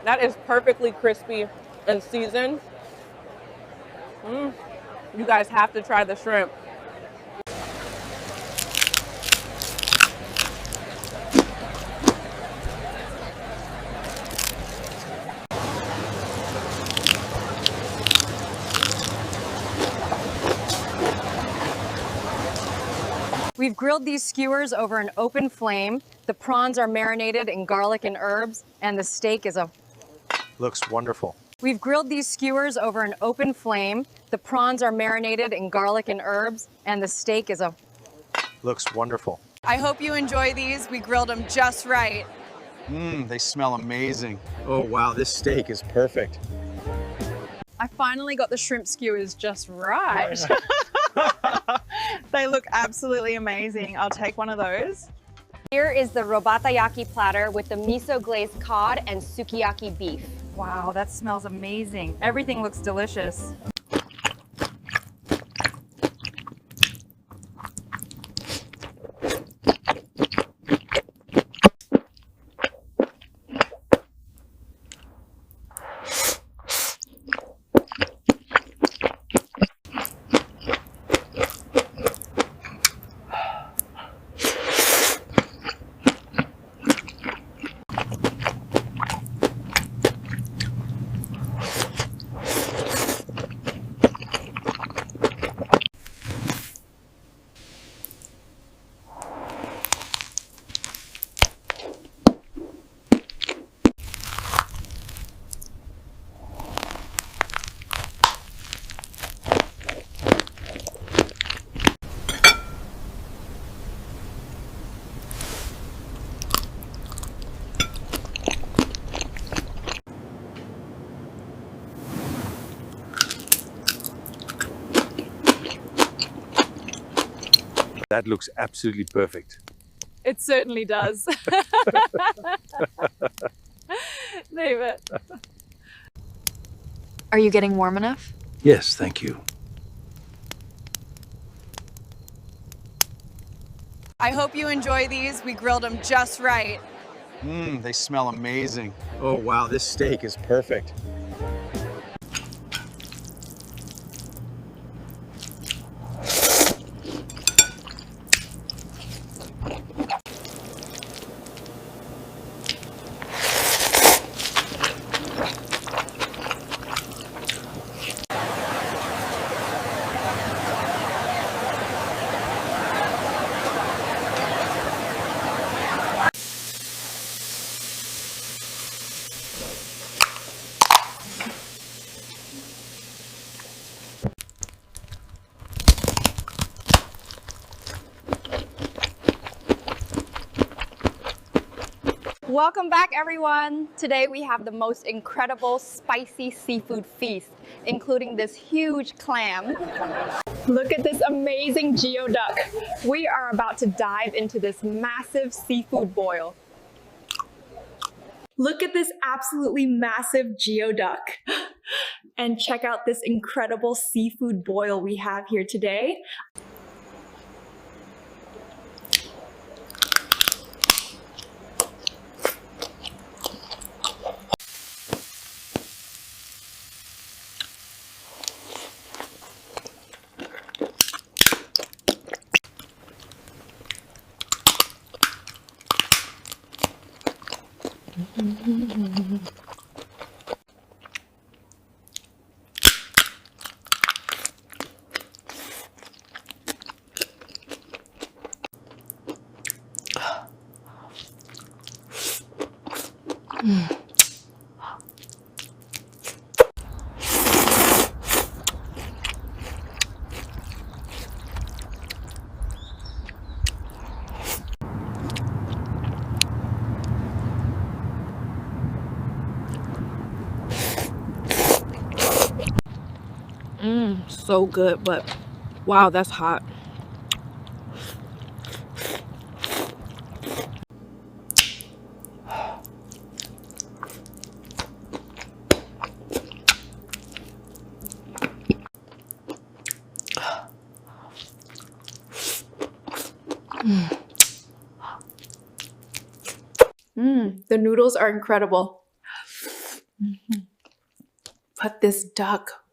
That is perfectly crispy and seasoned. You guys have to try the shrimp. We've grilled these skewers over an open flame. The prawns are marinated in garlic and herbs, and the steak is a... Looks wonderful. We've grilled these skewers over an open flame. The prawns are marinated in garlic and herbs, and the steak is a... Looks wonderful. I hope you enjoy these. We grilled them just right. They smell amazing. Oh wow, this steak is perfect. I finally got the shrimp skewers just right. They look absolutely amazing. I'll take one of those. Here is the robatayaki platter with the miso glazed cod and sukiyaki beef. Wow, that smells amazing. Everything looks delicious. That looks absolutely perfect. It certainly does. Leave it. Are you getting warm enough? Yes, thank you. I hope you enjoy these. We grilled them just right. They smell amazing. Oh wow, this steak is perfect. Welcome back, everyone. Today we have the most incredible spicy seafood feast, including this huge clam. Look at this amazing geoduck. We are about to dive into this massive seafood boil. Look at this absolutely massive geoduck. And check out this incredible seafood boil we have here today. So good, but wow, that's hot. The noodles are incredible. But this duck.